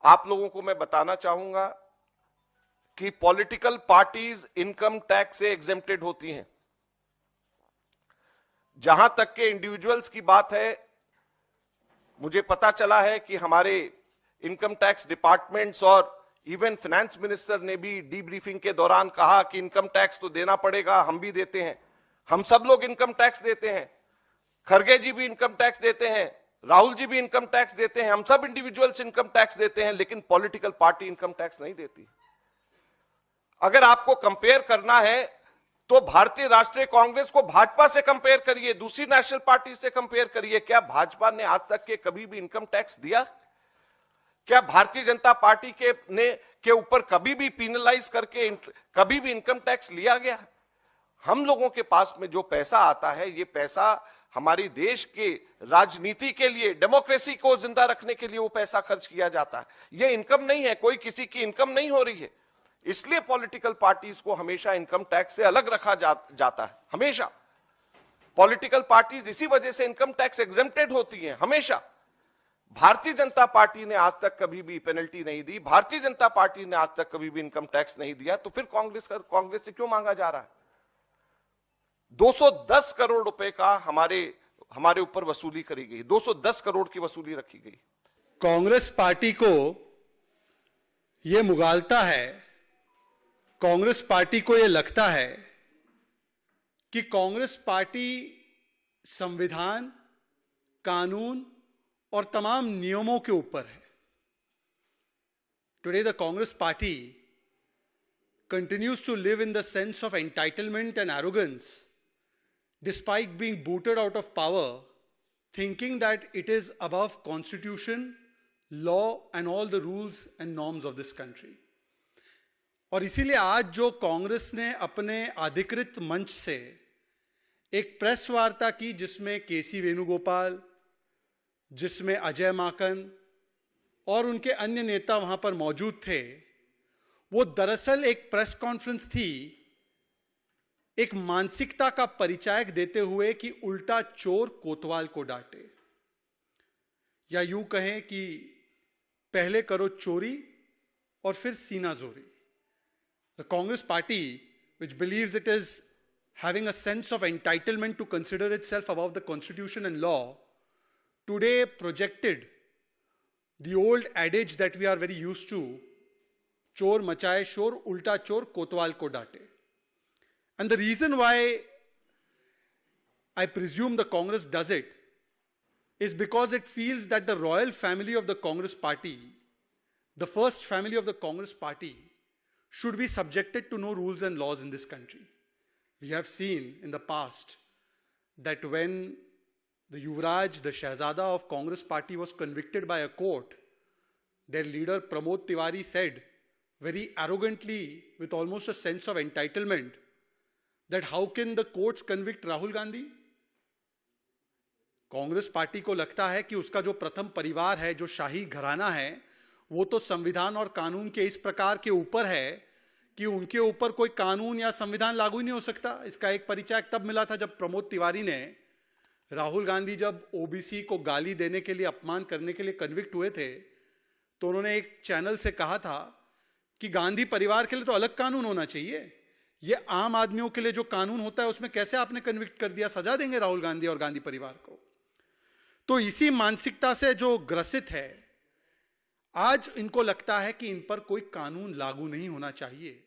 आप लोगों को मैं बताना चाहूंगा कि पॉलिटिकल पार्टीज इनकम टैक्स से एग्जेम्प्टेड होती हैं। जहां तक के इंडिविजुअल्स की बात है, मुझे पता चला है कि हमारे इनकम टैक्स डिपार्टमेंट्स और इवन फाइनेंस मिनिस्टर ने भी डीब्रीफिंग के दौरान कहा कि इनकम टैक्स तो देना पड़ेगा, हम भी देते हैं, हम सब लोग इनकम टैक्स देते हैं, खरगे जी भी इनकम टैक्स देते हैं, राहुल जी भी इनकम टैक्स देते हैं, हम सब इंडिविजुअल्स इनकम टैक्स देते हैं, लेकिन पॉलिटिकल पार्टी इनकम टैक्स नहीं देती। अगर आपको कंपेयर करना है तो भारतीय राष्ट्रीय कांग्रेस को भाजपा से कंपेयर करिए, दूसरी नेशनल पार्टी से कंपेयर करिए। क्या भाजपा ने आज तक के कभी भी इनकम टैक्स दिया? क्या भारतीय जनता पार्टी के ऊपर कभी भी पीनलाइज करके कभी भी इनकम टैक्स लिया गया? हम लोगों के पास में जो पैसा आता है, ये पैसा हमारी देश के राजनीति के लिए, डेमोक्रेसी को जिंदा रखने के लिए वो पैसा खर्च किया जाता है। ये इनकम नहीं है, कोई किसी की इनकम नहीं हो रही है। इसलिए पॉलिटिकल पार्टीज को हमेशा इनकम टैक्स से अलग रखा जाता है। हमेशा पॉलिटिकल पार्टीज इसी वजह से इनकम टैक्स एग्जेम्प्टेड होती हैं, हमेशा। भारतीय जनता पार्टी ने आज तक कभी भी पेनल्टी नहीं दी, भारतीय जनता पार्टी ने आज तक कभी भी इनकम टैक्स नहीं दिया, तो फिर कांग्रेस से क्यों मांगा जा रहा है? 210 करोड़ रुपए का हमारे ऊपर वसूली करी गई, 210 करोड़ की वसूली रखी गई। कांग्रेस पार्टी को यह मुगालता है, कांग्रेस पार्टी को यह लगता है कि कांग्रेस पार्टी संविधान, कानून और तमाम नियमों के ऊपर है। Today the Congress party continues to live in the sense of entitlement and arrogance despite being booted out of power, thinking that it is above constitution, law and all the rules and norms of this country. और इसीलिए आज जो कांग्रेस ने अपने अधिकृत मंच से एक प्रेस वार्ता की, जिसमें केसी वेणुगोपाल, जिसमें अजय माकन और उनके अन्य नेता वहां पर मौजूद थे, वो दरअसल एक प्रेस कॉन्फ्रेंस थी एक मानसिकता का परिचायक देते हुए कि उल्टा चोर कोतवाल को डांटे, या यूं कहें कि पहले करो चोरी और फिर सीना जोरी। The Congress Party, which believes it is having a sense of entitlement to consider itself above the constitution and law, today projected the old adage that we are very used to, chor machaye shor, ulta chor kotwal ko daate. And the reason why I presume the Congress does it is because it feels that the royal family of the Congress Party, the first family of the Congress Party, should be subjected to no rules and laws in this country. We have seen in the past that when the Yuvraj, the Shahzada of Congress Party, was convicted by a court, their leader Pramod Tiwari said very arrogantly, with almost a sense of entitlement, that how can the courts convict Rahul Gandhi? Congress party को लगता है कि उसका जो प्रथम परिवार है, जो शाही घराना है, वो तो संविधान और कानून के इस प्रकार के ऊपर है कि उनके ऊपर कोई कानून या संविधान लागू ही नहीं हो सकता। इसका एक परिचय तब मिला था जब प्रमोद तिवारी ने, राहुल गांधी जब ओबीसी को गाली देने के लिए, अपमान करने के लिए कन्विक्ट हुए थे, तो उन्होंने एक चैनल से कहा था कि गांधी परिवार के लिए तो अलग कानून होना चाहिए, ये आम आदमियों के लिए जो कानून होता है उसमें कैसे आपने कन्विक्ट कर दिया, सजा देंगे राहुल गांधी और गांधी परिवार को। तो इसी मानसिकता से जो ग्रसित है, आज इनको लगता है कि इन पर कोई कानून लागू नहीं होना चाहिए।